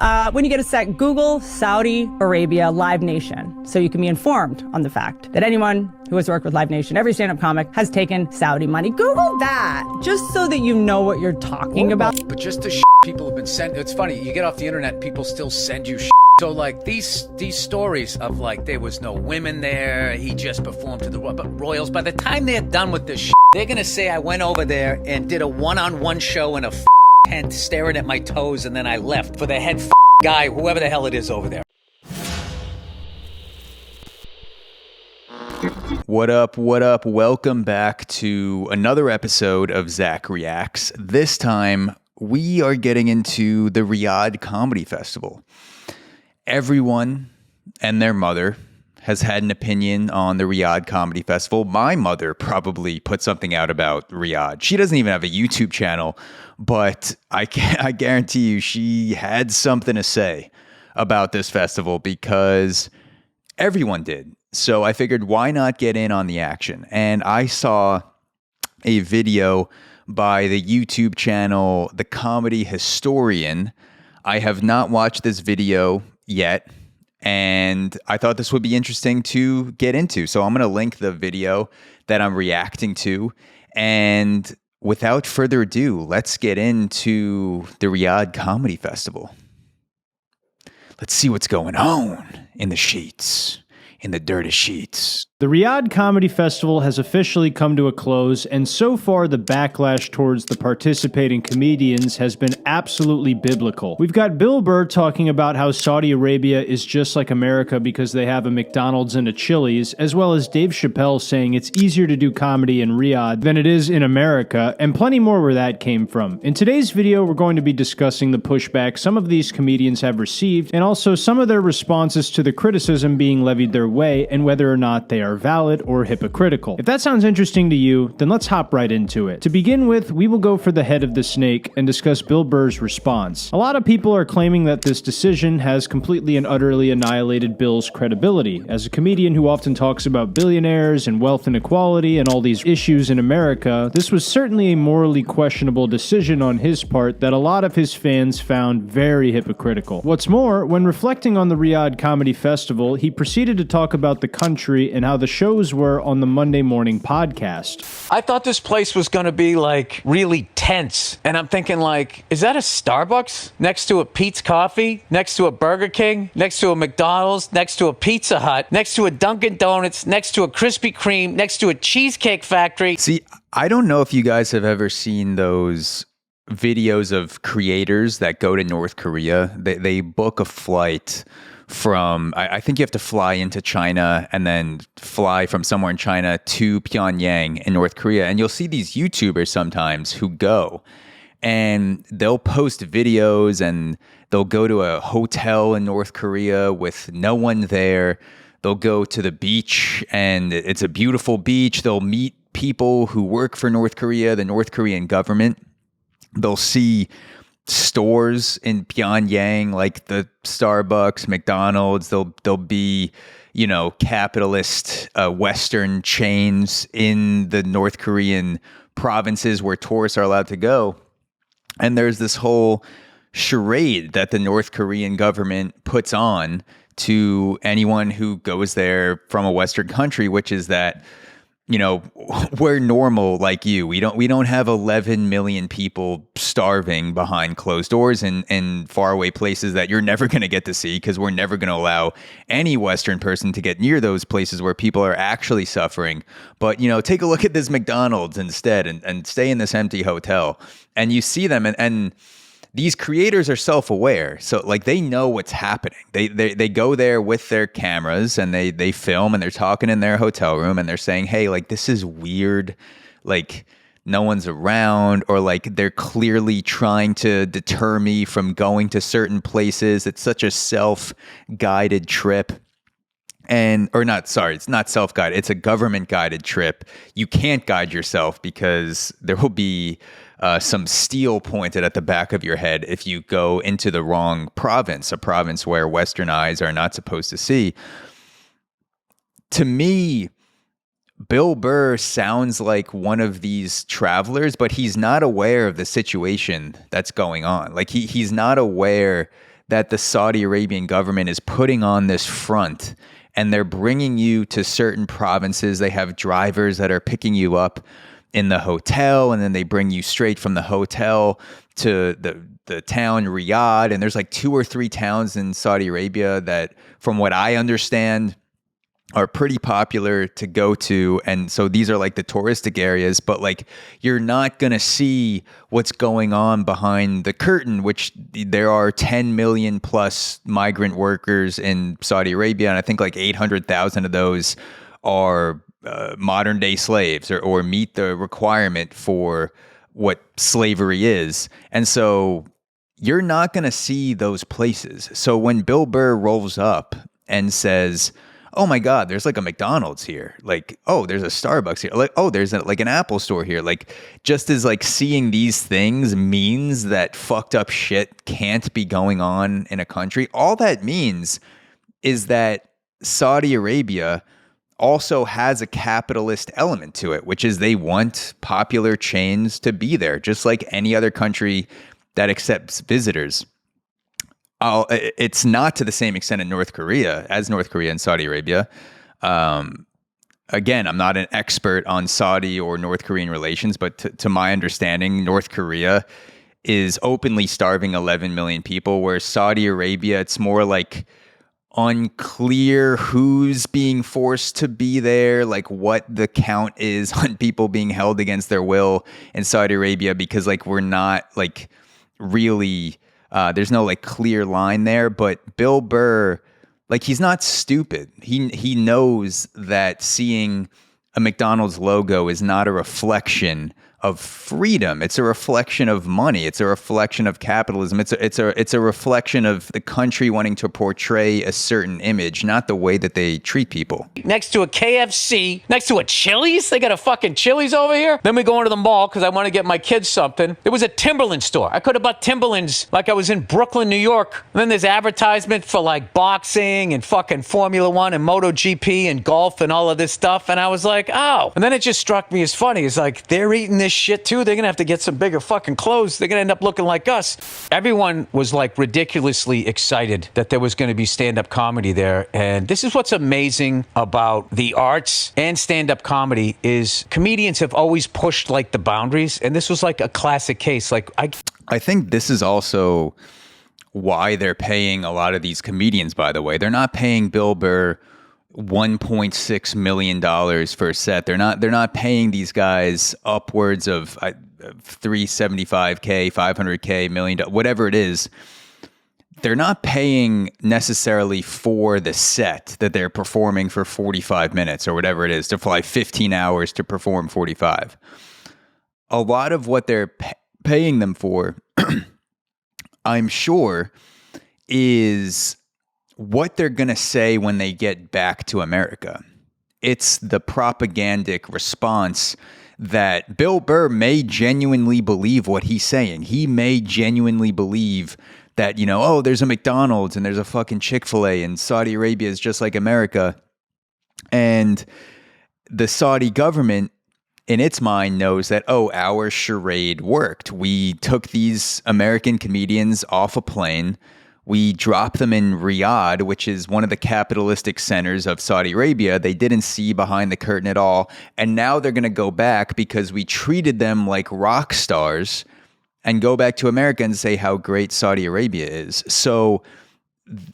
When you get a sec, Google Saudi Arabia Live Nation so you can be informed on the fact that anyone who has worked with Live Nation, every stand-up comic, has taken Saudi money. Google that, just so that you know what you're talking about. But just the people have been sent. It's funny, you get off the internet, people still send you So like these stories of like there was no women there, he just performed to the royals. By the time they're done with this they're gonna say I went over there and did a one-on-one show in a tent staring at my toes and then I left for the head guy, whoever the hell it is over there. What up, what up? Welcome back to another episode of Zach Reacts. This time, we are getting into the Riyadh Comedy Festival. Everyone and their mother has had an opinion on the Riyadh Comedy Festival. My mother probably put something out about Riyadh. She doesn't even have a YouTube channel, but I guarantee you she had something to say about this festival because everyone did. So I figured, why not get in on the action? And I saw a video by the YouTube channel, The Comedy Historian. I have not watched this video yet, and I thought this would be interesting to get into. So I'm going to link the video that I'm reacting to. And without further ado, let's get into the Riyadh Comedy Festival. Let's see what's going on in the sheets. In the dirty sheets. The Riyadh Comedy Festival has officially come to a close, and so far the backlash towards the participating comedians has been absolutely biblical. We've got Bill Burr talking about how Saudi Arabia is just like America because they have a McDonald's and a Chili's, as well as Dave Chappelle saying it's easier to do comedy in Riyadh than it is in America, and plenty more where that came from. In today's video, we're going to be discussing the pushback some of these comedians have received, and also some of their responses to the criticism being levied their way, and whether or not they are valid or hypocritical. If that sounds interesting to you, then let's hop right into it. To begin with, we will go for the head of the snake and discuss Bill Burr's response. A lot of people are claiming that this decision has completely and utterly annihilated Bill's credibility. As a comedian who often talks about billionaires and wealth inequality and all these issues in America, this was certainly a morally questionable decision on his part that a lot of his fans found very hypocritical. What's more, when reflecting on the Riyadh Comedy Festival, he proceeded to talk about the country and how the shows were on the Monday morning podcast. I thought this place was going to be like really tense. And I'm thinking like, is that a Starbucks next to a Pete's Coffee, next to a Burger King, next to a McDonald's, next to a Pizza Hut, next to a Dunkin' Donuts, next to a Krispy Kreme, next to a Cheesecake Factory? See, I don't know if you guys have ever seen those videos of creators that go to North Korea. They book a flight from, I think you have to fly into China and then fly from somewhere in China to Pyongyang in North Korea. And you'll see these YouTubers sometimes who go and they'll post videos and they'll go to a hotel in North Korea with no one there. They'll go to the beach and it's a beautiful beach. They'll meet people who work for North Korea, the North Korean government. They'll see stores in Pyongyang like the Starbucks, McDonald's. There'll be, you know, capitalist Western chains in the North Korean provinces where tourists are allowed to go. And there's this whole charade that the North Korean government puts on to anyone who goes there from a Western country, which is that, you know, we're normal like you. We don't have 11 million people starving behind closed doors in faraway places that you're never going to get to see because we're never going to allow any Western person to get near those places where people are actually suffering. But, you know, take a look at this McDonald's instead and stay in this empty hotel. And you see them and these creators are self-aware, so like they know what's happening. They go there with their cameras and they film and they're talking in their hotel room and they're saying, hey, like this is weird, like no one's around, or like they're clearly trying to deter me from going to certain places. It's such a self-guided trip. It's not self-guided, it's a government-guided trip. You can't guide yourself because there will be some steel pointed at the back of your head if you go into the wrong province, a province where Western eyes are not supposed to see. To me, Bill Burr sounds like one of these travelers, but he's not aware of the situation that's going on. Like he's not aware that the Saudi Arabian government is putting on this front, and they're bringing you to certain provinces. They have drivers that are picking you up in the hotel, and then they bring you straight from the hotel to the town Riyadh. And there's like 2 or 3 towns in Saudi Arabia that, from what I understand, are pretty popular to go to. And so these are like the touristic areas, but like you're not going to see what's going on behind the curtain, which there are 10 million plus migrant workers in Saudi Arabia. And I think like 800,000 of those are modern day slaves or meet the requirement for what slavery is. And so you're not going to see those places. So when Bill Burr rolls up and says, oh my God, there's like a McDonald's here. Like, oh, there's a Starbucks here. Like, oh, there's like an Apple store here. Like, just as like seeing these things means that fucked up shit can't be going on in a country. All that means is that Saudi Arabia also has a capitalist element to it, which is they want popular chains to be there, just like any other country that accepts visitors. It's not to the same extent in North Korea and Saudi Arabia. Again, I'm not an expert on Saudi or North Korean relations, but to my understanding, North Korea is openly starving 11 million people, whereas Saudi Arabia, it's more like unclear who's being forced to be there, like what the count is on people being held against their will in Saudi Arabia, because like we're not like really... there's no like clear line there, but Bill Burr, like he's not stupid. He knows that seeing a McDonald's logo is not a reflection of freedom. It's a reflection of money. It's a reflection of capitalism. It's a reflection of the country wanting to portray a certain image, not the way that they treat people. Next to a KFC, next to a Chili's. They got a fucking Chili's over here. Then we go into the mall because I want to get my kids something. There was a Timberland store. I could have bought Timberlands like I was in Brooklyn, New York. And then there's advertisement for like boxing and fucking Formula One and MotoGP and golf and all of this stuff. And I was like, oh. And then it just struck me as funny. It's like, they're eating this shit too. They're going to have to get some bigger fucking clothes. They're going to end up looking like us. Everyone was like ridiculously excited that there was going to be stand-up comedy there. And this is what's amazing about the arts and stand-up comedy is comedians have always pushed like the boundaries. And this was like a classic case. Like I think this is also why they're paying a lot of these comedians, by the way. They're not paying Bill Burr $1.6 million for a set. They're not paying these guys upwards of $375K, $500K, $1 million, whatever it is. They're not paying necessarily for the set that they're performing for 45 minutes or whatever it is, to fly 15 hours to perform 45. A lot of what they're paying them for, I'm sure, is what they're going to say when they get back to America. It's the propagandic response that Bill Burr may genuinely believe what he's saying. He may genuinely believe that, you know, oh, there's a McDonald's and there's a fucking Chick-fil-A and Saudi Arabia is just like America. And the Saudi government, in its mind, knows that, oh, our charade worked. We took these American comedians off a plane. We dropped them in Riyadh, which is one of the capitalistic centers of Saudi Arabia. They didn't see behind the curtain at all. And now they're going to go back because we treated them like rock stars and go back to America and say how great Saudi Arabia is. So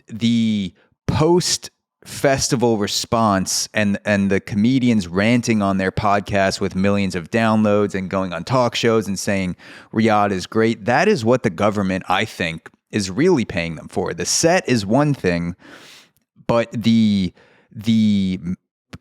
the post-festival response and the comedians ranting on their podcast with millions of downloads and going on talk shows and saying Riyadh is great, that is what the government, I think, is really paying them for. The set is one thing, but the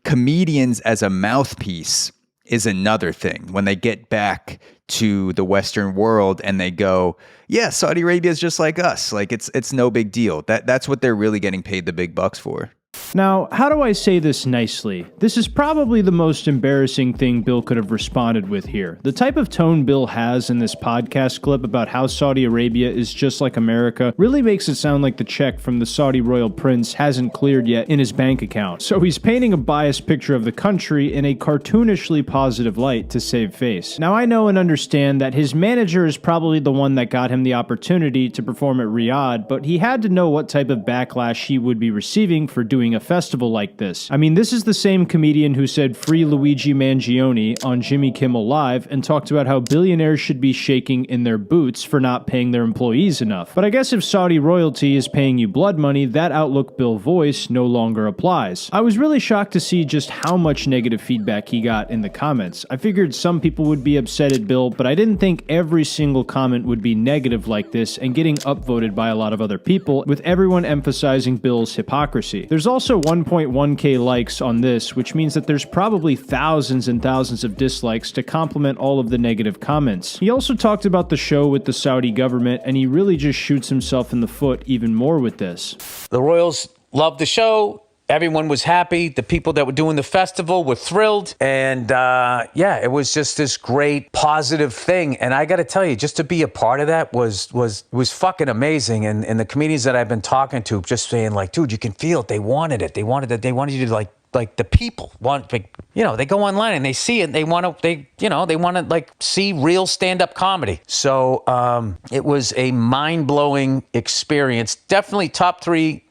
comedians as a mouthpiece is another thing. When they get back to the Western world and they go, yeah, Saudi Arabia is just like us. Like it's no big deal. That's what they're really getting paid the big bucks for. Now, how do I say this nicely? This is probably the most embarrassing thing Bill could have responded with here. The type of tone Bill has in this podcast clip about how Saudi Arabia is just like America really makes it sound like the check from the Saudi royal prince hasn't cleared yet in his bank account. So he's painting a biased picture of the country in a cartoonishly positive light to save face. Now, I know and understand that his manager is probably the one that got him the opportunity to perform at Riyadh, but he had to know what type of backlash he would be receiving for doing a festival like this. I mean, this is the same comedian who said free Luigi Mangione on Jimmy Kimmel Live and talked about how billionaires should be shaking in their boots for not paying their employees enough. But I guess if Saudi royalty is paying you blood money, that Outlook Bill voice no longer applies. I was really shocked to see just how much negative feedback he got in the comments. I figured some people would be upset at Bill, but I didn't think every single comment would be negative like this and getting upvoted by a lot of other people, with everyone emphasizing Bill's hypocrisy. There's also 1.1k likes on this, which means that there's probably thousands and thousands of dislikes to complement all of the negative comments. He also talked about the show with the Saudi government, and he really just shoots himself in the foot even more with this. The Royals loved the show. Everyone was happy. The people that were doing the festival were thrilled. And yeah, it was just this great positive thing. And I got to tell you, just to be a part of that was fucking amazing. And the comedians that I've been talking to just saying like, dude, you can feel it. They wanted it. They wanted it. They wanted you to like the people want, like, you know, they go online and they see it and they want to like see real stand-up comedy. So it was a mind-blowing experience. Definitely top 3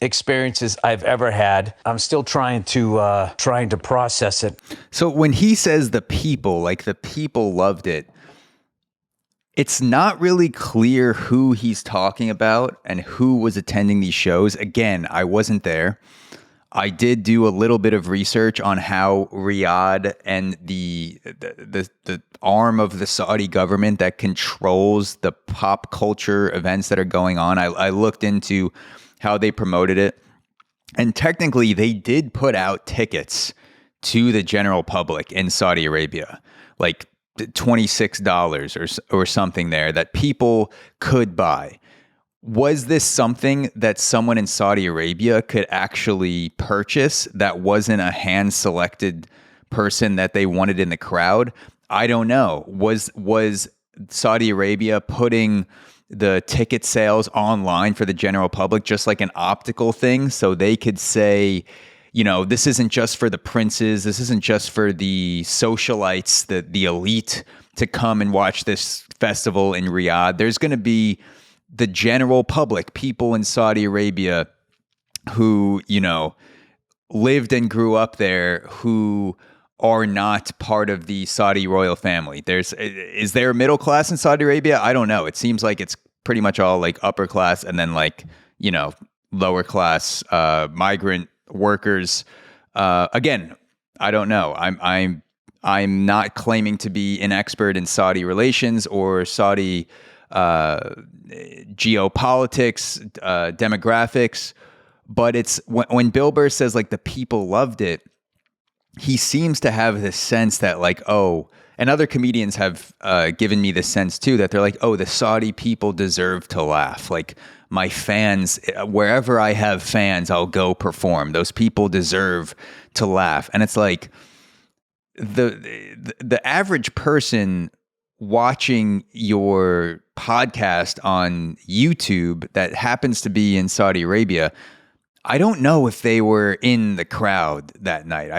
experiences I've ever had. I'm still trying to process it. So when he says the people, like the people loved it, it's not really clear who he's talking about and who was attending these shows. Again, I wasn't there. I did do a little bit of research on how Riyadh and the arm of the Saudi government that controls the pop culture events that are going on. I looked into how they promoted it. And technically, they did put out tickets to the general public in Saudi Arabia, like $26 or something there that people could buy. Was this something that someone in Saudi Arabia could actually purchase that wasn't a hand-selected person that they wanted in the crowd? I don't know. Was Saudi Arabia putting the ticket sales online for the general public just like an optical thing so they could say, you know, this isn't just for the princes, this isn't just for the socialites, the elite to come and watch this festival in Riyadh. There's going to be the general public, people in Saudi Arabia who, you know, lived and grew up there, who are not part of the Saudi royal family. Is there a middle class in Saudi Arabia? I don't know. It seems like it's pretty much all like upper class and then like, you know, lower class migrant workers. Again, I don't know. I'm not claiming to be an expert in Saudi relations or Saudi geopolitics, demographics, but it's when Bill Burr says like the people loved it, he seems to have this sense that like, oh, and other comedians have given me this sense too, that they're like, oh, the Saudi people deserve to laugh. Like my fans, wherever I have fans, I'll go perform. Those people deserve to laugh. And it's like the average person watching your podcast on YouTube that happens to be in Saudi Arabia, I don't know if they were in the crowd that night.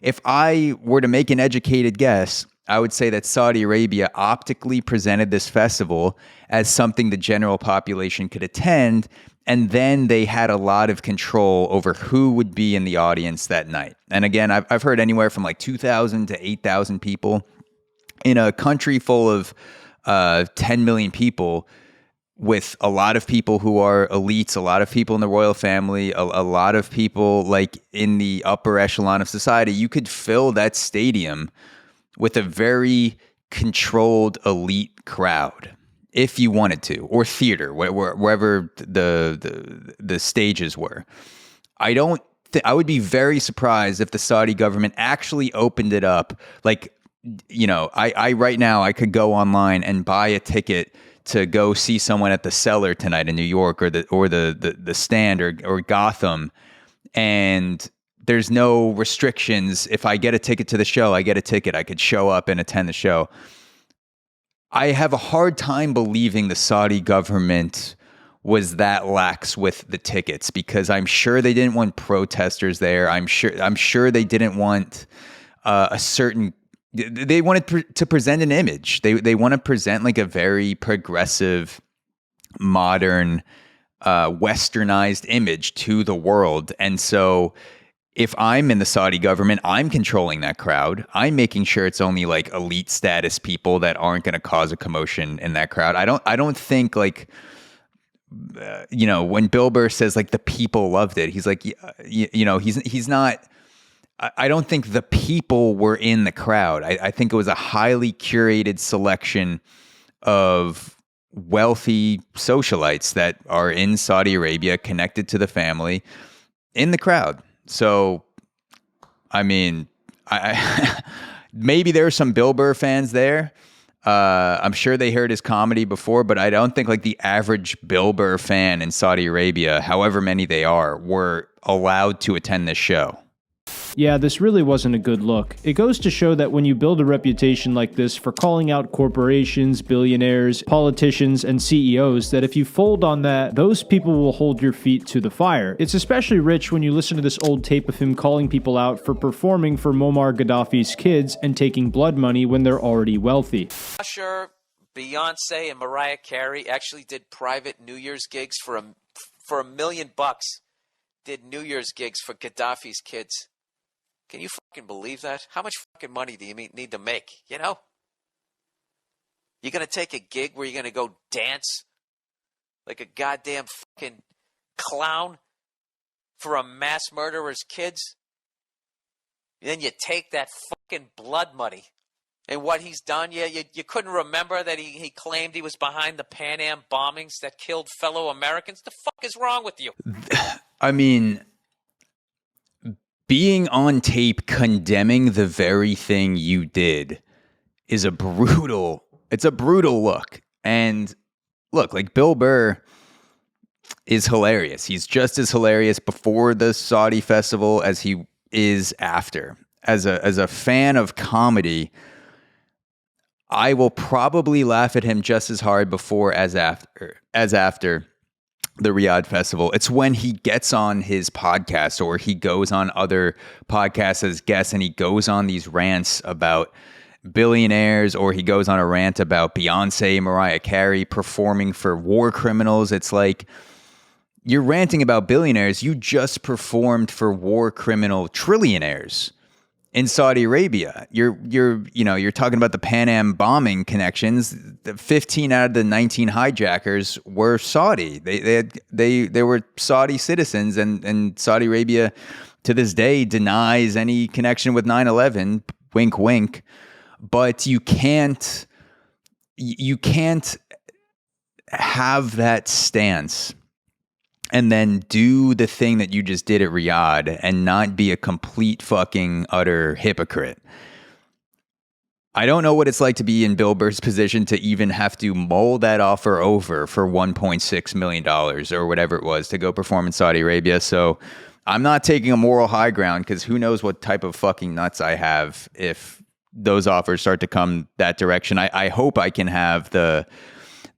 If I were to make an educated guess, I would say that Saudi Arabia optically presented this festival as something the general population could attend, and then they had a lot of control over who would be in the audience that night. And again, I've heard anywhere from like 2,000 to 8,000 people in a country full of 10 million people, with a lot of people who are elites, a lot of people in the royal family, a lot of people like in the upper echelon of society. You could fill that stadium with a very controlled elite crowd if you wanted to, or theater, wherever the stages were. I would be very surprised if the Saudi government actually opened it up. Like, you know, I right now I could go online and buy a ticket to go see someone at the Cellar tonight in New York, or the Stand, or Gotham, and there's no restrictions. If I get a ticket to the show, I get a ticket. I could show up and attend the show. I have a hard time believing the Saudi government was that lax with the tickets, because I'm sure they didn't want protesters there. I'm sure they didn't want a certain. They wanted to present an image. They want to present like a very progressive, modern, westernized image to the world. And so if I'm in the Saudi government, I'm controlling that crowd. I'm making sure it's only like elite status people that aren't going to cause a commotion in that crowd. I don't think like, when Bill Burr says like the people loved it, he's like, he's not. I don't think the people were in the crowd. I think it was a highly curated selection of wealthy socialites that are in Saudi Arabia, connected to the family, in the crowd. So, I mean, maybe there are some Bill Burr fans there. I'm sure they heard his comedy before, but I don't think like the average Bill Burr fan in Saudi Arabia, however many they are, were allowed to attend this show. Yeah, this really wasn't a good look. It goes to show that when you build a reputation like this for calling out corporations, billionaires, politicians, and CEOs, that if you fold on that, those people will hold your feet to the fire. It's especially rich when you listen to this old tape of him calling people out for performing for Muammar Gaddafi's kids and taking blood money when they're already wealthy. Usher, Beyonce, and Mariah Carey actually did private New Year's gigs for $1 million. Did New Year's gigs for Gaddafi's kids. Can you fucking believe that? How much fucking money do you need to make, You're going to take a gig where you're going to go dance like a goddamn fucking clown for a mass murderer's kids? And then you take that fucking blood money and what he's done. You couldn't remember that he claimed he was behind the Pan Am bombings that killed fellow Americans? The fuck is wrong with you? I mean, being on tape condemning the very thing you did is a brutal look. And look, like Bill Burr is hilarious. He's just as hilarious before the Saudi festival as he is after. As a fan of comedy, I will probably laugh at him just as hard before as after the Riyadh Festival. It's when he gets on his podcast or he goes on other podcasts as guests and he goes on these rants about billionaires, or he goes on a rant about Beyonce, Mariah Carey performing for war criminals. It's like, you're ranting about billionaires. You just performed for war criminal trillionaires in Saudi Arabia. You're talking about the Pan Am bombing connections. The 15 out of the 19 hijackers were Saudi. They were Saudi citizens, and Saudi Arabia to this day denies any connection with 9/11. Wink, wink. But you can't have that stance and then do the thing that you just did at Riyadh and not be a complete fucking utter hypocrite. I don't know what it's like to be in Bill Burr's position to even have to mull that offer over for $1.6 million or whatever it was to go perform in Saudi Arabia. So I'm not taking a moral high ground, because who knows what type of fucking nuts I have if those offers start to come that direction. I hope I can have the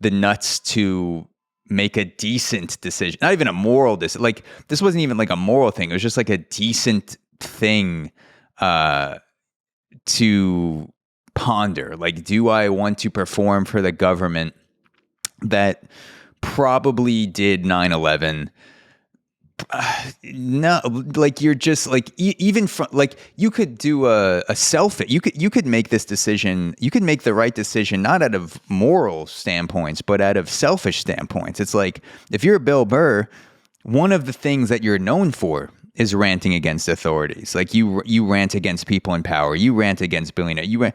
nuts to make a decent decision, not even a moral decision. Like, this wasn't even like a moral thing. It was just like a decent thing to ponder. Like, do I want to perform for the government that probably did 9/11? No, like, you're just like, even from like, you could do a selfie. You could make this decision. You could make the right decision, not out of moral standpoints, but out of selfish standpoints. It's like, if you're Bill Burr, one of the things that you're known for is ranting against authorities. Like, you rant against people in power. You rant against billionaires.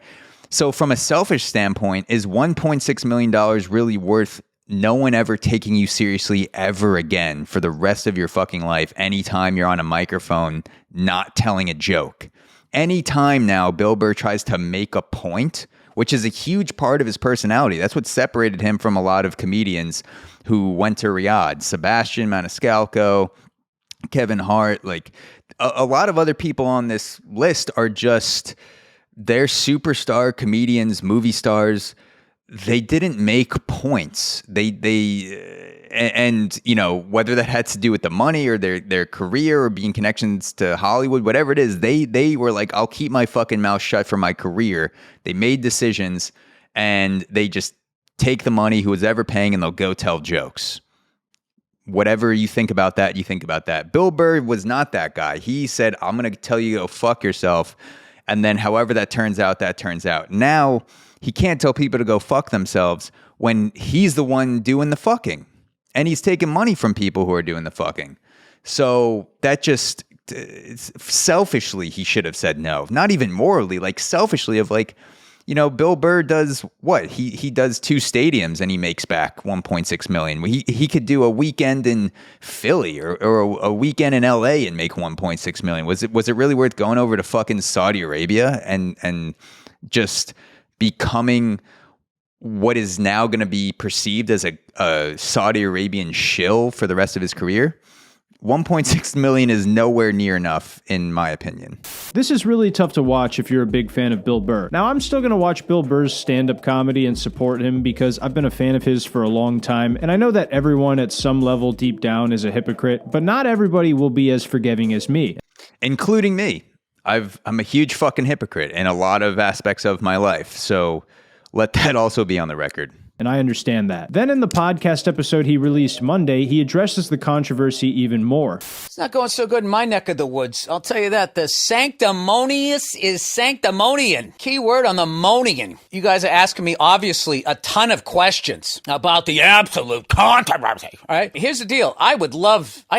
So from a selfish standpoint, is $1.6 million really worth no one ever taking you seriously ever again for the rest of your fucking life? Anytime you're on a microphone not telling a joke. Anytime now Bill Burr tries to make a point, which is a huge part of his personality. That's what separated him from a lot of comedians who went to Riyadh. Sebastian Maniscalco, Kevin Hart, like a lot of other people on this list are just, they're superstar comedians, movie stars. They didn't make points. And you know, whether that had to do with the money or their career or being connections to Hollywood, whatever it is, they were like, I'll keep my fucking mouth shut for my career. They made decisions and they just take the money, who was ever paying, and they'll go tell jokes. Whatever you think about that, you think about that. Bill Burr was not that guy. He said, I'm going to tell you to go fuck yourself. And then however that turns out, that turns out. Now, he can't tell people to go fuck themselves when he's the one doing the fucking. And he's taking money from people who are doing the fucking. So that just, selfishly, he should have said no. Not even morally, like selfishly of like, you know, Bill Burr does what? He does 2 stadiums and he makes back $1.6 million. He could do a weekend in Philly or a weekend in LA and make $1.6 million. Was it really worth going over to fucking Saudi Arabia and just becoming what is now going to be perceived as a Saudi Arabian shill for the rest of his career? 1.6 million is nowhere near enough, in my opinion. This is really tough to watch if you're a big fan of Bill Burr. Now, I'm still going to watch Bill Burr's stand-up comedy and support him because I've been a fan of his for a long time, and I know that everyone at some level deep down is a hypocrite, but not everybody will be as forgiving as me. Including me. I'm a huge fucking hypocrite in a lot of aspects of my life, so let that also be on the record. And I understand that. Then in the podcast episode he released Monday, he addresses the controversy even more. It's not going so good in my neck of the woods. I'll tell you that. The sanctimonious is sanctimonian. Key word on the monian. You guys are asking me, obviously, a ton of questions about the absolute controversy. All right? Here's the deal. I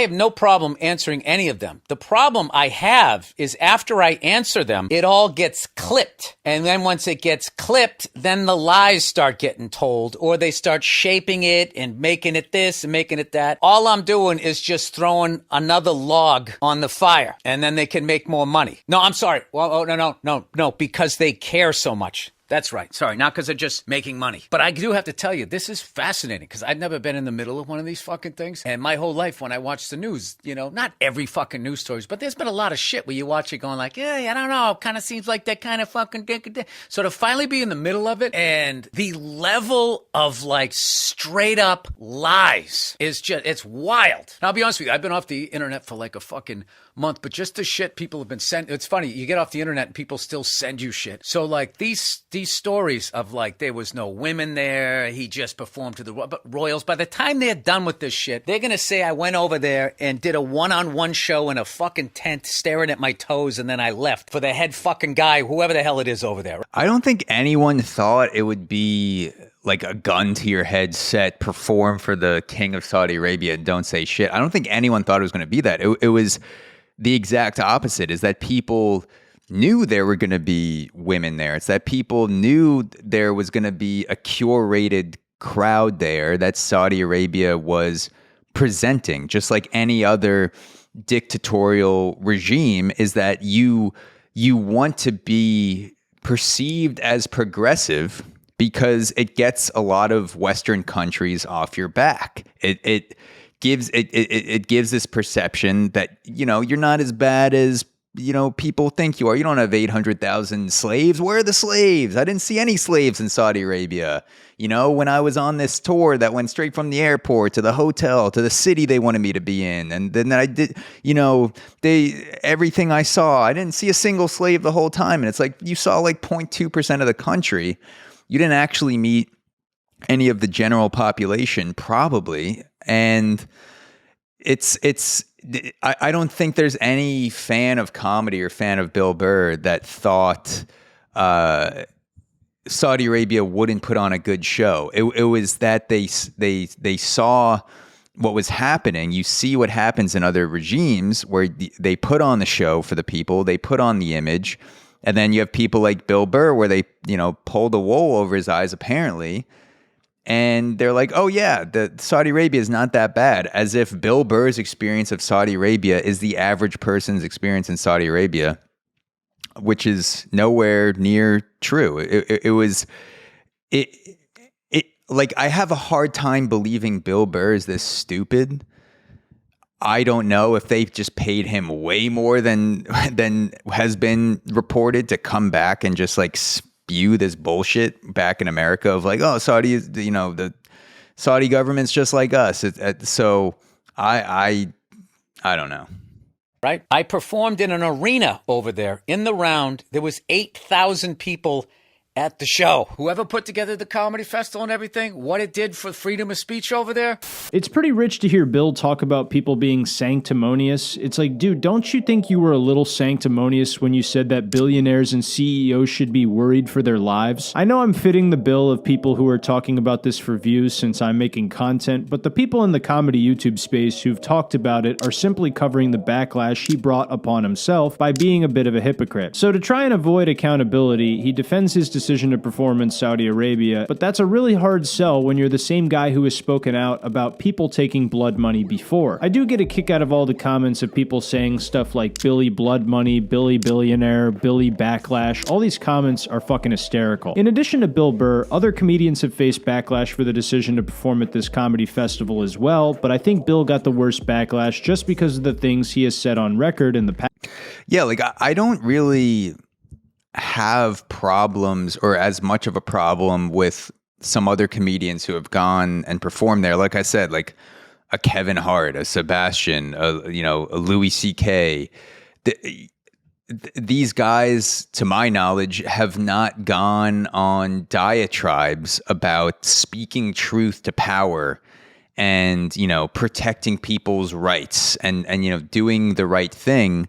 have no problem answering any of them. The problem I have is after I answer them, it all gets clipped. And then once it gets clipped, then the lies start getting told. Or they start shaping it and making it this and making it that. All I'm doing is just throwing another log on the fire, and then they can make more money. No, I'm sorry. Well, no, because they care so much. That's right. Sorry, not because they're just making money. But I do have to tell you, this is fascinating because I've never been in the middle of one of these fucking things. And my whole life when I watch the news, you know, not every fucking news stories, but there's been a lot of shit where you watch it going like, yeah, I don't know, kind of seems like that kind of fucking dick. So to finally be in the middle of it and the level of like straight up lies is just, it's wild. And I'll be honest with you, I've been off the internet for like a fucking month, but just the shit people have been sending. It's funny, you get off the internet and people still send you shit. So like these stories of like there was no women there, he just performed to the royals. By the time they're done with this shit, they're gonna say I went over there and did a one-on-one show in a fucking tent staring at my toes and then I left for the head fucking guy, whoever the hell it is over there. I don't think anyone thought it would be like a gun to your head set, perform for the king of Saudi Arabia and don't say shit. I don't think anyone thought it was going to be that. It was the exact opposite, is that people knew there were going to be women there. It's that people knew there was going to be a curated crowd there that Saudi Arabia was presenting, just like any other dictatorial regime, is that you want to be perceived as progressive because it gets a lot of Western countries off your back. It gives this perception that, you know, you're not as bad as, you know, people think you are. You don't have 800,000 slaves. Where are the slaves? I didn't see any slaves in Saudi Arabia. You know, when I was on this tour that went straight from the airport to the hotel to the city they wanted me to be in, and then I did, you know, everything I saw, I didn't see a single slave the whole time. And it's like you saw like 0.2% of the country. You didn't actually meet any of the general population, probably. And I don't think there's any fan of comedy or fan of Bill Burr that thought Saudi Arabia wouldn't put on a good show. It was that they saw what was happening. You see what happens in other regimes where they put on the show for the people, they put on the image, and then you have people like Bill Burr where they, you know, pull the wool over his eyes apparently. And they're like, oh yeah, the Saudi Arabia is not that bad, as if Bill Burr's experience of Saudi Arabia is the average person's experience in Saudi Arabia. which is nowhere near true. It was like, I have a hard time believing Bill Burr is this stupid. I don't know if they just paid him way more than has been reported to come back and just like spew this bullshit back in America of like, oh, Saudi is, the Saudi government's just like us. So I don't know. Right? I performed in an arena over there in the round. There was 8,000 people at the show. Whoever put together the comedy festival and everything, what it did for freedom of speech over there. It's pretty rich to hear Bill talk about people being sanctimonious. It's like, dude, don't you think you were a little sanctimonious when you said that billionaires and CEOs should be worried for their lives? I know I'm fitting the bill of people who are talking about this for views since I'm making content, but the people in the comedy YouTube space who've talked about it are simply covering the backlash he brought upon himself by being a bit of a hypocrite. So to try and avoid accountability, he defends his decision to perform in Saudi Arabia, but that's a really hard sell when you're the same guy who has spoken out about people taking blood money before. I do get a kick out of all the comments of people saying stuff like Billy Blood Money, Billy Billionaire, Billy Backlash. All these comments are fucking hysterical. In addition to Bill Burr, other comedians have faced backlash for the decision to perform at this comedy festival as well, but I think Bill got the worst backlash just because of the things he has said on record in the past. Yeah, like I don't really have problems or as much of a problem with some other comedians who have gone and performed there. Like I said, like a Kevin Hart, a Sebastian, a Louis C.K. These guys, to my knowledge, have not gone on diatribes about speaking truth to power and, protecting people's rights and doing the right thing.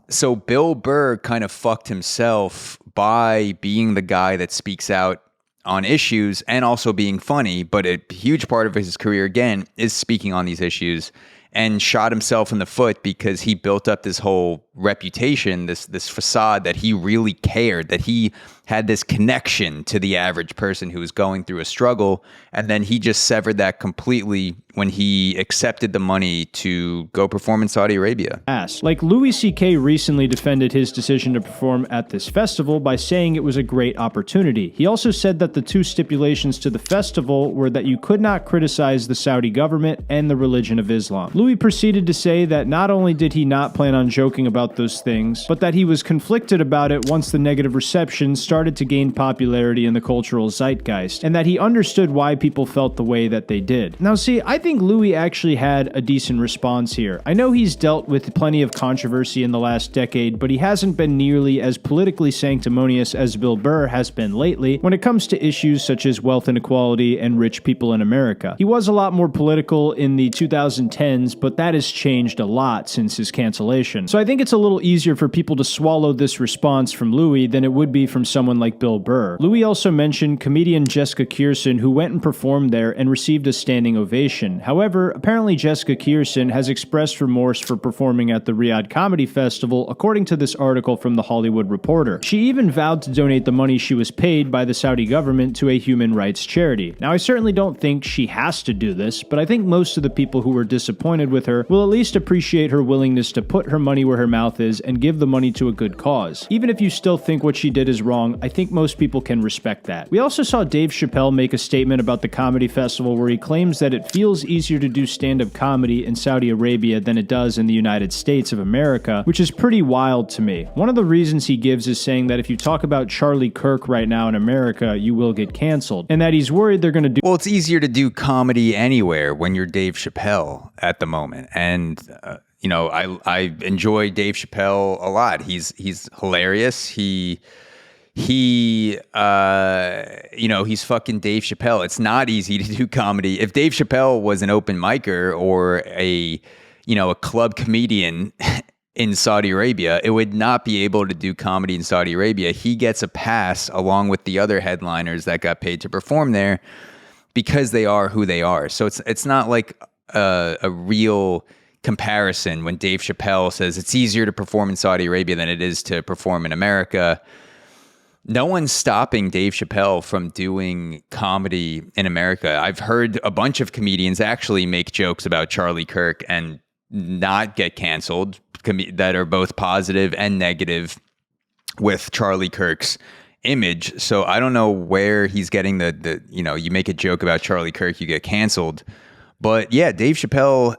So Bill Burr kind of fucked himself by being the guy that speaks out on issues and also being funny, but a huge part of his career, again, is speaking on these issues, and shot himself in the foot because he built up this whole reputation, this facade that he really cared, that he had this connection to the average person who was going through a struggle, and then he just severed that completely when he accepted the money to go perform in Saudi Arabia. Like Louis C.K. recently defended his decision to perform at this festival by saying it was a great opportunity. He also said that the two stipulations to the festival were that you could not criticize the Saudi government and the religion of Islam. Louis proceeded to say that not only did he not plan on joking about those things, but that he was conflicted about it once the negative reception started to gain popularity in the cultural zeitgeist, and that he understood why people felt the way that they did. Now see, I think Louis actually had a decent response here. I know he's dealt with plenty of controversy in the last decade, but he hasn't been nearly as politically sanctimonious as Bill Burr has been lately when it comes to issues such as wealth inequality and rich people in America. He was a lot more political in the 2010s, but that has changed a lot since his cancellation. So I think it's a little easier for people to swallow this response from Louis than it would be from someone like Bill Burr. Louis also mentioned comedian Jessica Kirson, who went and performed there and received a standing ovation. However, apparently Jessica Kirson has expressed remorse for performing at the Riyadh Comedy Festival, according to this article from The Hollywood Reporter. She even vowed to donate the money she was paid by the Saudi government to a human rights charity. Now, I certainly don't think she has to do this, but I think most of the people who were disappointed with her will at least appreciate her willingness to put her money where her mouth is and give the money to a good cause. Even if you still think what she did is wrong, I think most people can respect that. We also saw Dave Chappelle make a statement about the comedy festival where he claims that it feels easier to do stand-up comedy in Saudi Arabia than it does in the United States of America, which is pretty wild to me. One of the reasons he gives is saying that if you talk about Charlie Kirk right now in America, you will get canceled, and that he's worried they're going to do— Well, it's easier to do comedy anywhere when you're Dave Chappelle at the moment, and I enjoy Dave Chappelle a lot. He's hilarious. He's fucking Dave Chappelle. It's not easy to do comedy. If Dave Chappelle was an open micer or a club comedian in Saudi Arabia, it would not be able to do comedy in Saudi Arabia. He gets a pass along with the other headliners that got paid to perform there because they are who they are. So it's not like a real comparison when Dave Chappelle says it's easier to perform in Saudi Arabia than it is to perform in America. No one's stopping Dave Chappelle from doing comedy in America. I've heard a bunch of comedians actually make jokes about Charlie Kirk and not get canceled, that are both positive and negative. with Charlie Kirk's image. So I don't know where he's getting the you make a joke about Charlie Kirk, you get canceled. But yeah, Dave Chappelle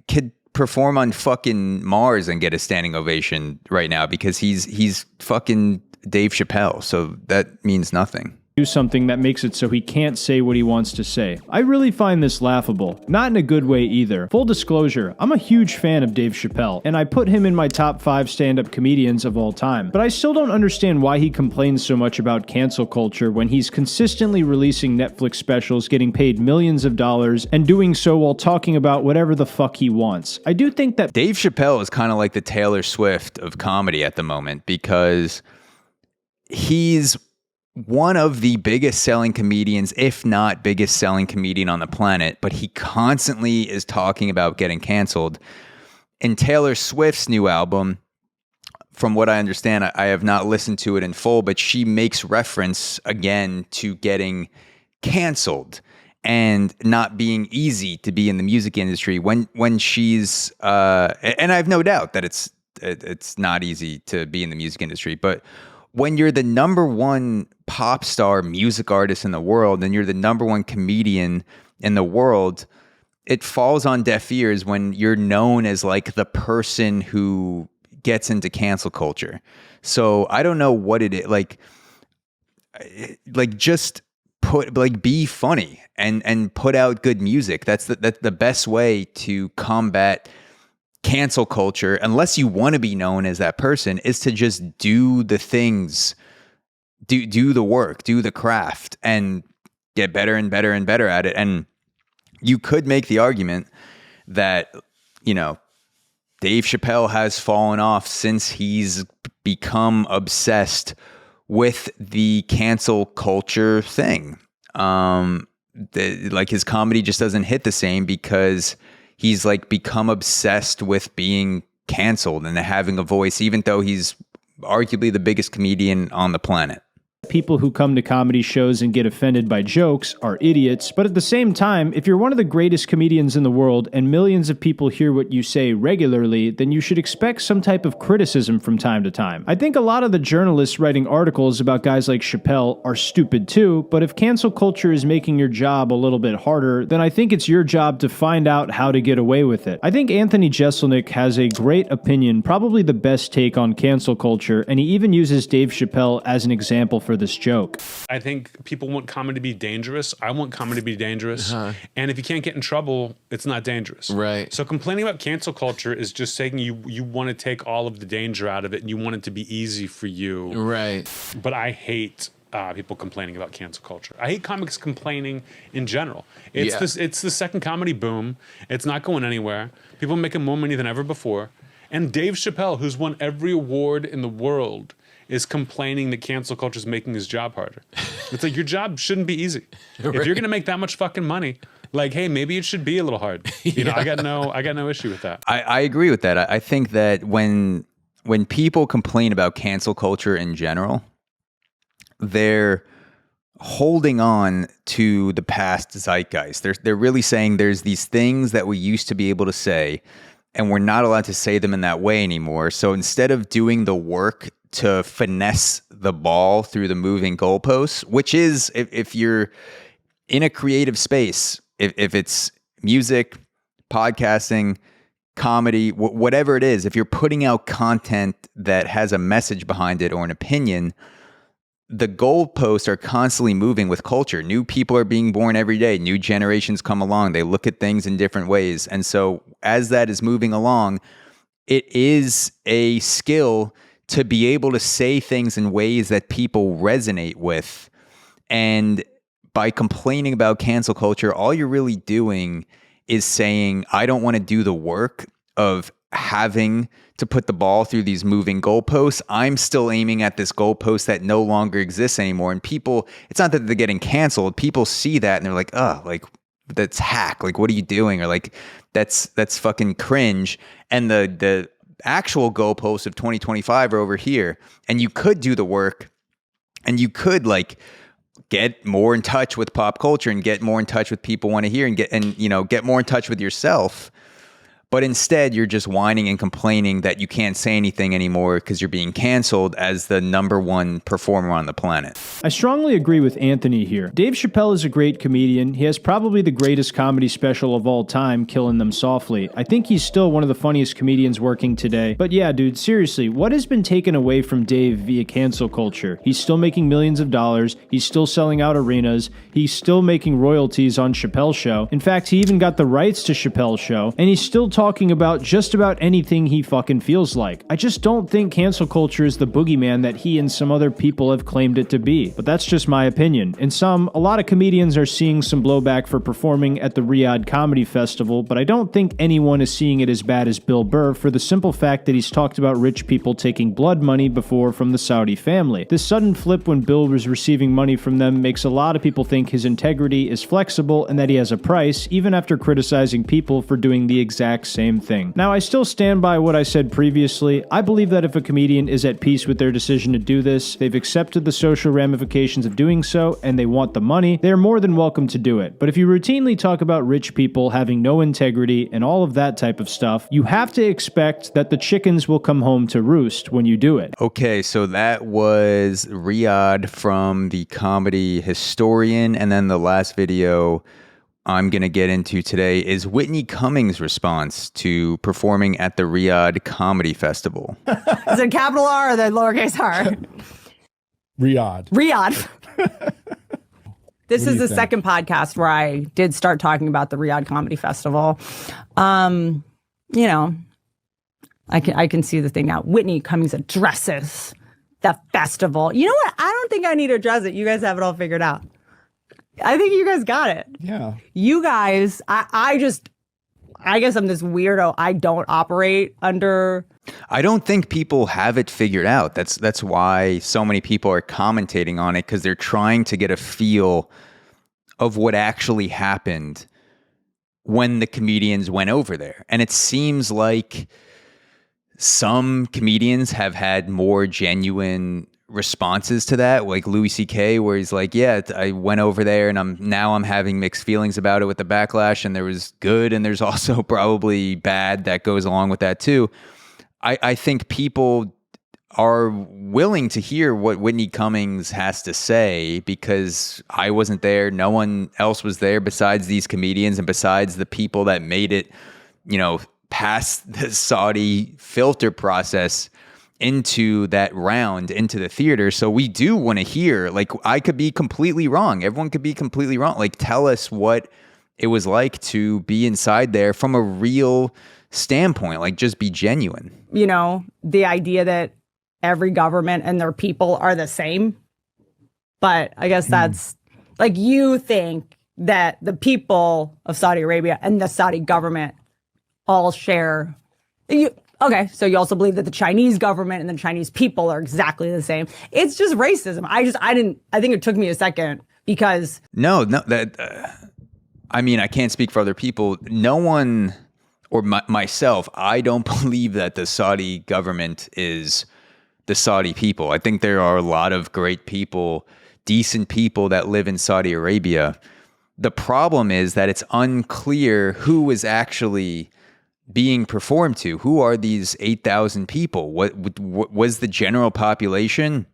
could perform on fucking Mars and get a standing ovation right now because he's fucking Dave Chappelle. So that means nothing. Do something that makes it so he can't say what he wants to say. I really find this laughable. Not in a good way either. Full disclosure, I'm a huge fan of Dave Chappelle, and I put him in my top 5 stand-up comedians of all time. But I still don't understand why he complains so much about cancel culture when he's consistently releasing Netflix specials, getting paid millions of dollars, and doing so while talking about whatever the fuck he wants. I do think that Dave Chappelle is kind of like the Taylor Swift of comedy at the moment because he's one of the biggest selling comedians, if not biggest selling comedian on the planet, but he constantly is talking about getting canceled. In Taylor Swift's new album, from what I understand, I have not listened to it in full, but she makes reference again to getting canceled and not being easy to be in the music industry when she's and I have no doubt that it's not easy to be in the music industry, but when you're the number one pop star music artist in the world and you're the number one comedian in the world, it falls on deaf ears when you're known as like the person who gets into cancel culture. So I don't know what it is. Like just be funny and put out good music. That's the best way to combat cancel culture, unless you want to be known as that person, is to just do the things, do the work, do the craft, and get better and better and better at it. And you could make the argument that, Dave Chappelle has fallen off since he's become obsessed with the cancel culture thing. His comedy just doesn't hit the same because he's like become obsessed with being canceled and having a voice, even though he's arguably the biggest comedian on the planet. People who come to comedy shows and get offended by jokes are idiots, but at the same time, if you're one of the greatest comedians in the world and millions of people hear what you say regularly, then you should expect some type of criticism from time to time. I think a lot of the journalists writing articles about guys like Chappelle are stupid too, but if cancel culture is making your job a little bit harder, then I think it's your job to find out how to get away with it. I think Anthony Jeselnik has a great opinion, probably the best take on cancel culture, and he even uses Dave Chappelle as an example for this joke. I think people want comedy to be dangerous. I want comedy to be dangerous. And if you can't get in trouble, it's not dangerous. Right. So complaining about cancel culture is just saying you want to take all of the danger out of it and you want it to be easy for you. Right. But I hate people complaining about cancel culture. I hate comics complaining in general. It's the second comedy boom. It's not going anywhere. People are making more money than ever before. And Dave Chappelle, who's won every award in the world, is complaining that cancel culture is making his job harder. It's like, your job shouldn't be easy. Right. If you're going to make that much fucking money, like, hey, maybe it should be a little hard. You know, I got no issue with that. I agree with that. I think that when people complain about cancel culture in general, they're holding on to the past zeitgeist. They're really saying there's these things that we used to be able to say, and we're not allowed to say them in that way anymore. So instead of doing the work to finesse the ball through the moving goalposts, which is, if you're in a creative space, if it's music, podcasting, comedy, whatever it is, if you're putting out content that has a message behind it or an opinion, the goalposts are constantly moving with culture. New people are being born every day. New generations come along. They look at things in different ways. And so as that is moving along, it is a skill to be able to say things in ways that people resonate with. And by complaining about cancel culture, all you're really doing is saying, I don't want to do the work of having to put the ball through these moving goalposts. I'm still aiming at this goalpost that no longer exists anymore. And people, it's not that they're getting canceled. People see that and they're like, oh, like, that's hack. Like, what are you doing? Or like, that's fucking cringe. And the actual goalposts of 2025 are over here, and you could do the work and you could like get more in touch with pop culture and get more in touch with people want to hear and get more in touch with yourself. But instead, you're just whining and complaining that you can't say anything anymore because you're being canceled as the #1 performer on the planet. I strongly agree with Anthony here. Dave Chappelle is a great comedian. He has probably the greatest comedy special of all time, Killing Them Softly. I think he's still one of the funniest comedians working today. But yeah, dude, seriously, what has been taken away from Dave via cancel culture? He's still making millions of dollars. He's still selling out arenas. He's still making royalties on Chappelle's show. In fact, he even got the rights to Chappelle's show. And he's still talking about just about anything he fucking feels like. I just don't think cancel culture is the boogeyman that he and some other people have claimed it to be. But that's just my opinion. In some, a lot of comedians are seeing some blowback for performing at the Riyadh Comedy Festival, but I don't think anyone is seeing it as bad as Bill Burr for the simple fact that he's talked about rich people taking blood money before from the Saudi family. This sudden flip when Bill was receiving money from them makes a lot of people think his integrity is flexible and that he has a price, even after criticizing people for doing the exact same thing. Now, I still stand by what I said previously. I believe that if a comedian is at peace with their decision to do this, they've accepted the social ramifications of doing so, and they want the money, they're more than welcome to do it. But if you routinely talk about rich people having no integrity and all of that type of stuff, you have to expect that the chickens will come home to roost when you do it. Okay, so that was Riyadh from the Comedy Historian, and then the last video I'm going to get into today is Whitney Cummings' response to performing at the Riyadh Comedy Festival. Is it capital R or the lowercase r? Riyadh. This is the second podcast where I did start talking about the Riyadh Comedy Festival. You know, I can see the thing now. Whitney Cummings addresses the festival. You know what? I don't think I need to address it. You guys have it all figured out. I think you guys got it. Yeah. You guys, I guess I'm this weirdo. I don't operate under. I don't think people have it figured out. That's why so many people are commentating on it, because they're trying to get a feel of what actually happened when the comedians went over there. And it seems like some comedians have had more genuine responses to that, like Louis C.K., where he's like, yeah, I went over there and I'm having mixed feelings about it with the backlash, and there was good and there's also probably bad that goes along with that too. I think people are willing to hear what Whitney Cummings has to say, because I wasn't there, no one else was there besides these comedians and besides the people that made it, you know, past the Saudi filter process into that round, into the theater. So we do want to hear, like, I could be completely wrong. Everyone could be completely wrong. Like, tell us what it was like to be inside there from a real standpoint. Like, just be genuine. You know, the idea that every government and their people are the same. But I guess that's like, you think that the people of Saudi Arabia and the Saudi government all share. Okay, so you also believe that the Chinese government and the Chinese people are exactly the same. It's just racism. I think it took me a second because. No, I mean, I can't speak for other people. No one, or myself, I don't believe that the Saudi government is the Saudi people. I think there are a lot of great people, decent people that live in Saudi Arabia. The problem is that it's unclear who is actually being performed to. Who are these 8,000 people? What was the general population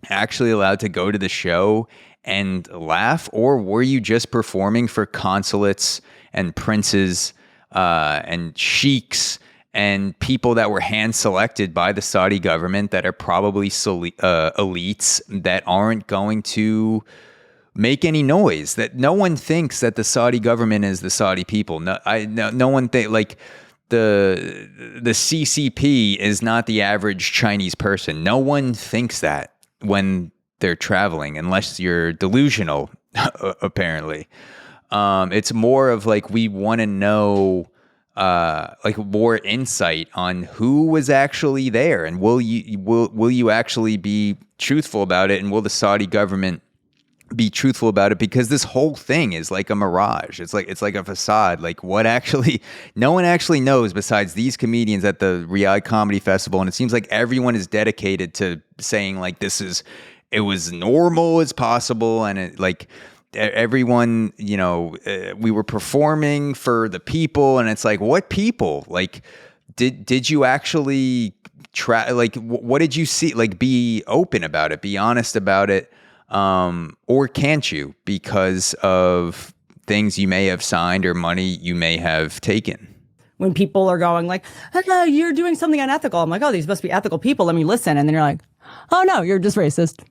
actually allowed to go to the show and laugh? Or were you just performing for consulates and princes and sheiks and people that were hand selected by the Saudi government that are probably elites that aren't going to make any noise? That no one thinks that the Saudi government is the Saudi people. No one think, like, the CCP is not the average Chinese person. No one thinks that when they're traveling, unless you're delusional, apparently. It's more of like, we want to know like more insight on who was actually there, and will you actually be truthful about it, and will the Saudi government be truthful about it? Because this whole thing is like a mirage. It's like a facade. Like, what actually, no one actually knows besides these comedians at the Riyadh Comedy Festival. And it seems like everyone is dedicated to saying, like, it was normal as possible. And it, like, everyone, we were performing for the people, and it's like, what people? Like, did you actually try? Like, what did you see? Like, be open about it, be honest about it, or can't you because of things you may have signed or money you may have taken? When people are going like, oh, you're doing something unethical, I'm like, oh, these must be ethical people. Let me listen. And then you're like, oh no, you're just racist.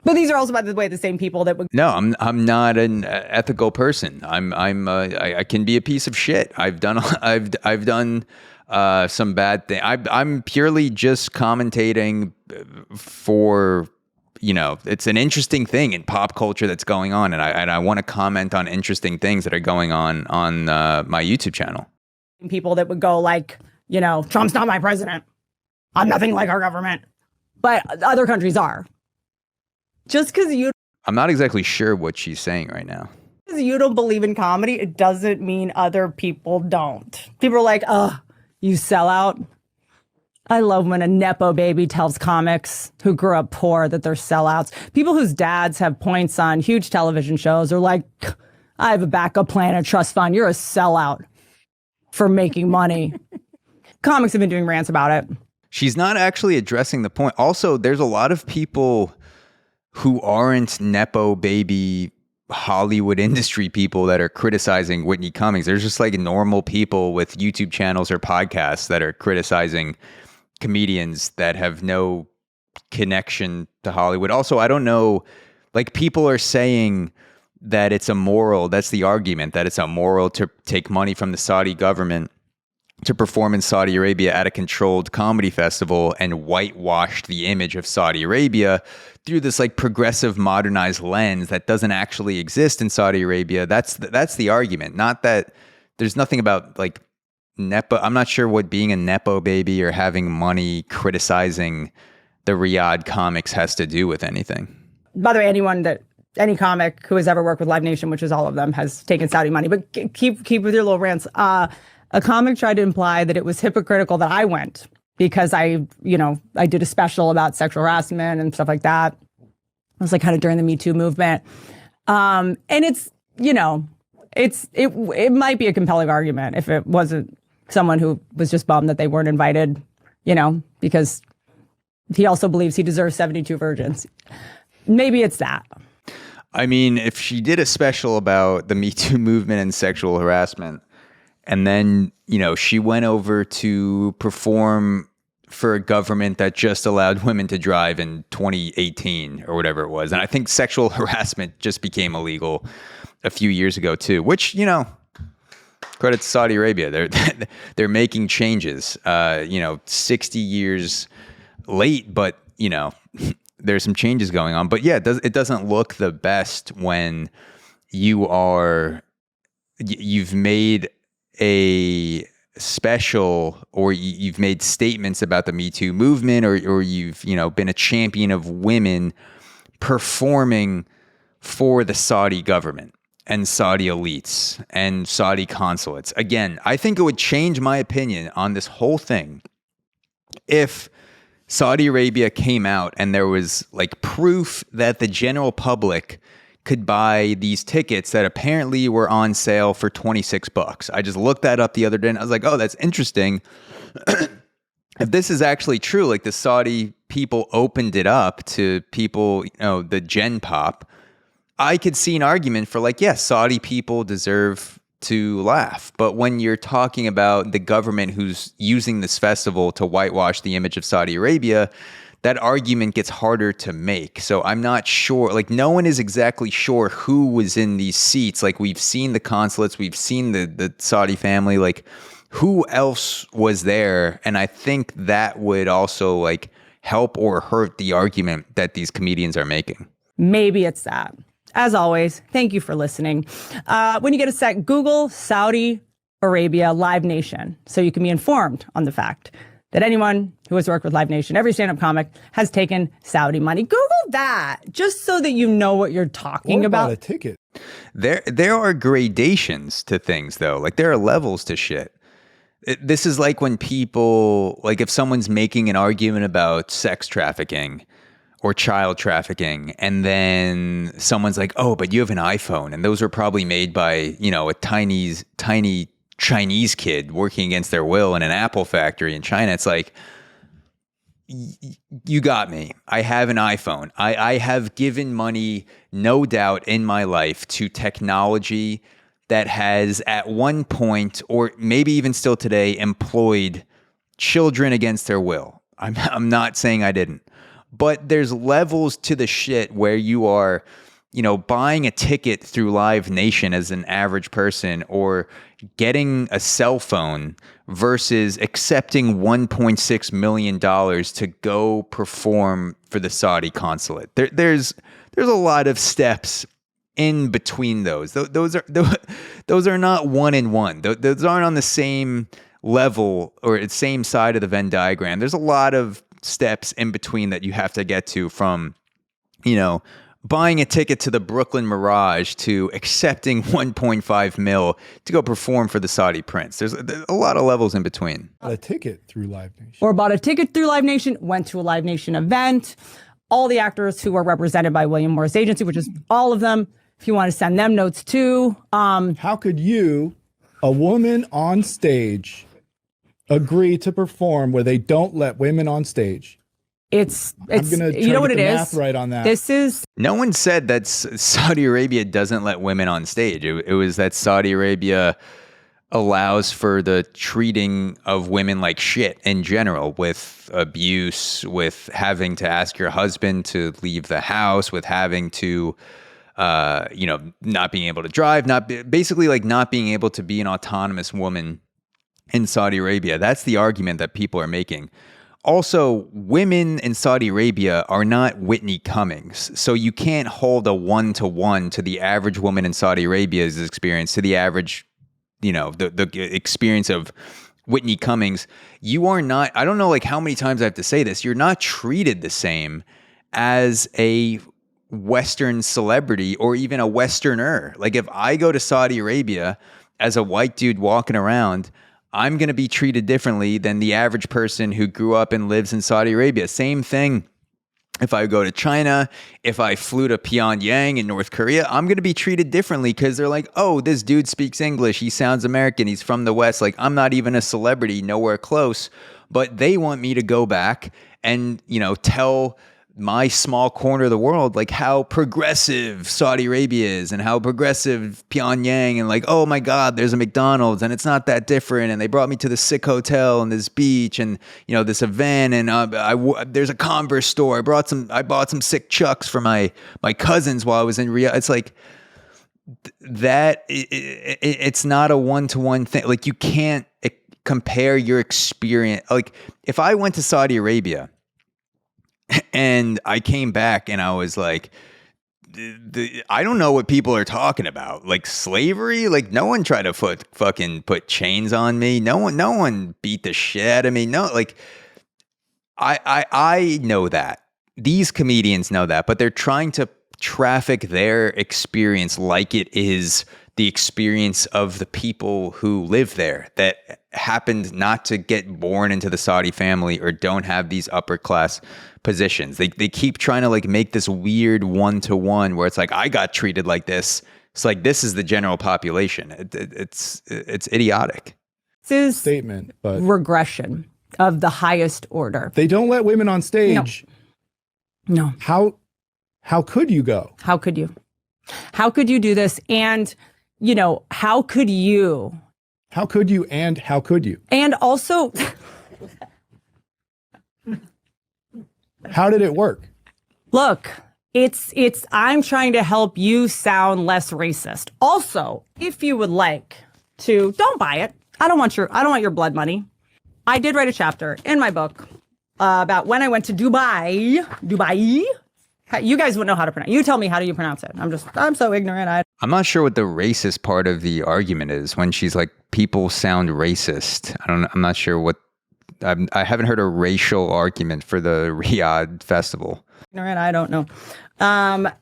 But these are also, by the way, the same people that would. No, I'm not an ethical person. I can be a piece of shit. I've done some bad thing. I'm purely just commentating for, it's an interesting thing in pop culture that's going on, and I want to comment on interesting things that are going on my YouTube channel. People that would go like, Trump's not my president. I'm nothing like our government. But other countries are. Just because I'm not exactly sure what she's saying right now. Because you don't believe in comedy, it doesn't mean other people don't. People are like, oh, you sell out. I love when a Nepo baby tells comics who grew up poor that they're sellouts. People whose dads have points on huge television shows are like, I have a backup plan, a trust fund. You're a sellout for making money. Comics have been doing rants about it. She's not actually addressing the point. Also, there's a lot of people who aren't Nepo baby Hollywood industry people that are criticizing Whitney Cummings. There's just like normal people with YouTube channels or podcasts that are criticizing comedians that have no connection to Hollywood. Also, I don't know, like people are saying that it's immoral. That's the argument, that it's immoral to take money from the Saudi government to perform in Saudi Arabia at a controlled comedy festival and whitewash the image of Saudi Arabia through this like progressive modernized lens that doesn't actually exist in Saudi Arabia. That's the argument. Not that there's nothing about like Nepo. I'm not sure what being a Nepo baby or having money criticizing the Riyadh comics has to do with anything. By the way, any comic who has ever worked with Live Nation, which is all of them, has taken Saudi money. But keep with your little rants. A comic tried to imply that it was hypocritical that I went because I did a special about sexual harassment and stuff like that. It was like kind of during the Me Too movement. And it might be a compelling argument if it wasn't someone who was just bummed that they weren't invited, because he also believes he deserves 72 virgins. Maybe it's that. I mean, if she did a special about the Me Too movement and sexual harassment, and then, she went over to perform for a government that just allowed women to drive in 2018 or whatever it was. And I think sexual harassment just became illegal a few years ago too, which, credit to Saudi Arabia. They're making changes, 60 years late, but, there's some changes going on. But yeah, it doesn't look the best when you've made a special or you've made statements about the Me Too movement or you've been a champion of women performing for the Saudi government and Saudi elites and Saudi consulates. Again, I think it would change my opinion on this whole thing if Saudi Arabia came out and there was like proof that the general public could buy these tickets that apparently were on sale for $26. I just looked that up the other day and I was like, oh, that's interesting. If this is actually true, like the Saudi people opened it up to people, the Gen Pop, I could see an argument for like, yes, Saudi people deserve to laugh. But when you're talking about the government who's using this festival to whitewash the image of Saudi Arabia, that argument gets harder to make. So I'm not sure, like no one is exactly sure who was in these seats. Like we've seen the consulates, we've seen the Saudi family, like who else was there? And I think that would also like help or hurt the argument that these comedians are making. Maybe it's that. As always, thank you for listening. When you get a sec, Google Saudi Arabia Live Nation so you can be informed on the fact that anyone who has worked with Live Nation, every stand-up comic, has taken Saudi money. Google that, just so that you know what you're talking about. A ticket. There are gradations to things, though. Like, there are levels to shit. This is like when people, like if someone's making an argument about sex trafficking or child trafficking, and then someone's like, oh, but you have an iPhone, and those were probably made by, you know, a tiny Chinese kid working against their will in an Apple factory in China. It's like, you got me. I have an iPhone. I have given money, no doubt, in my life to technology that has at one point, or maybe even still today, employed children against their will. I'm not saying I didn't. But there's levels to the shit where you are, you know, buying a ticket through Live Nation as an average person, or getting a cell phone versus accepting $1.6 million to go perform for the Saudi consulate. There's a lot of steps in between those. Those are not one in one. Those aren't on the same level or the same side of the Venn diagram. There's a lot of steps in between that you have to get to, from, you know, buying a ticket to the Brooklyn Mirage to accepting 1.5 mil to go perform for the Saudi prince. There's a lot of levels in between. A ticket through Live Nation. Or bought a ticket through Live Nation, went to a Live Nation event. All the actors who are represented by William Morris Agency, which is all of them, if you want to send them notes too. How could you, a woman on stage, agree to perform where they don't let women on stage? It's I'm gonna try you know to what get it the is. math right on that. This is No one said that Saudi Arabia doesn't let women on stage. It was that Saudi Arabia allows for the treating of women like shit in general, with abuse, with having to ask your husband to leave the house, with having to, you know, not being able to drive, basically like not being able to be an autonomous woman in Saudi Arabia. That's the argument that people are making. Also, women in Saudi Arabia are not Whitney Cummings. So you can't hold a one-to-one to the average woman in Saudi Arabia's experience to the average, you know, the experience of Whitney Cummings. You are not, I don't know like how many times I have to say this, you're not treated the same as a Western celebrity or even a Westerner. Like if I go to Saudi Arabia as a white dude walking around, I'm going to be treated differently than the average person who grew up and lives in Saudi Arabia. Same thing. If I go to China, if I flew to Pyongyang in North Korea, I'm going to be treated differently because they're like, oh, this dude speaks English. He sounds American. He's from the West. Like, I'm not even a celebrity, nowhere close. But they want me to go back and, you know, tell my small corner of the world, like how progressive Saudi Arabia is and how progressive Pyongyang, and like, oh my God, there's a McDonald's and it's not that different. And they brought me to the sick hotel and this beach and, you know, this event. And there's a Converse store. I bought some sick Chucks for my cousins while I was in Riyadh. It's like that. It's not a one-to-one thing. Like you can't compare your experience. Like if I went to Saudi Arabia and I came back and I was like, I don't know what people are talking about. Like slavery? Like no one tried to fucking put chains on me. No one beat the shit out of me. No, like I know that. These comedians know that, but they're trying to traffic their experience like it is the experience of the people who live there that happened not to get born into the Saudi family or don't have these upper class positions. They keep trying to like make this weird one-to-one where it's like, I got treated like this. It's like, this is the general population. It's idiotic. This is Statement, but regression of the highest order. they don't let women on stage. No. How could you go? How could you? How could you do this? And, you know, how could you? How could you and how could you? And also, How did it work? look, I'm trying to help you sound less racist. Also, if you would like to, don't buy it. I don't want your blood money. I did write a chapter in my book about when I went to Dubai. You guys would know how to pronounce it. You tell me, how do you pronounce it? I'm so ignorant. I'm not sure what the racist part of the argument is when she's like, people sound racist. I'm not sure what, I haven't heard a racial argument for the Riyadh Festival. Ignorant, I don't know.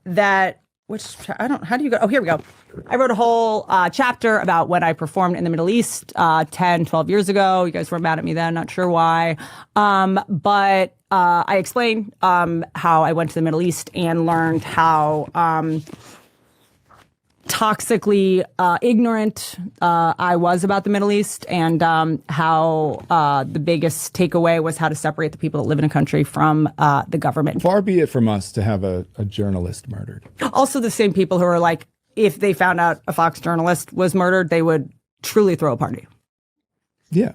That how do you go? Oh, here we go. I wrote a whole chapter about when I performed in the Middle East 10, 12 years ago. You guys were mad at me then, not sure why. But I explained how I went to the Middle East and learned how toxically ignorant I was about the Middle East, and how the biggest takeaway was how to separate the people that live in a country from the government. Far be it from us to have a journalist murdered. Also, the same people who are like, if they found out a Fox journalist was murdered, they would truly throw a party. Yeah.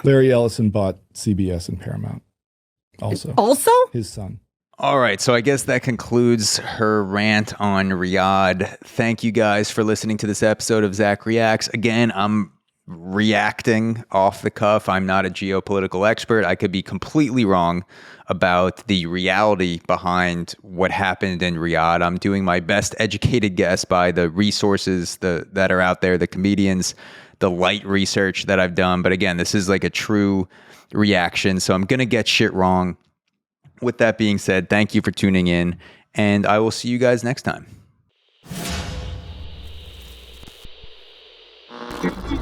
Larry Ellison bought CBS and Paramount. Also? His son. All right, so I guess that concludes her rant on Riyadh. Thank you guys for listening to this episode of Zach Reacts. Again, I'm reacting off the cuff. I'm not a geopolitical expert. I could be completely wrong about the reality behind what happened in Riyadh. I'm doing my best educated guess by the resources that are out there, the comedians, the light research that I've done. But again, this is like a true reaction, so I'm going to get shit wrong. With that being said, thank you for tuning in, and I will see you guys next time.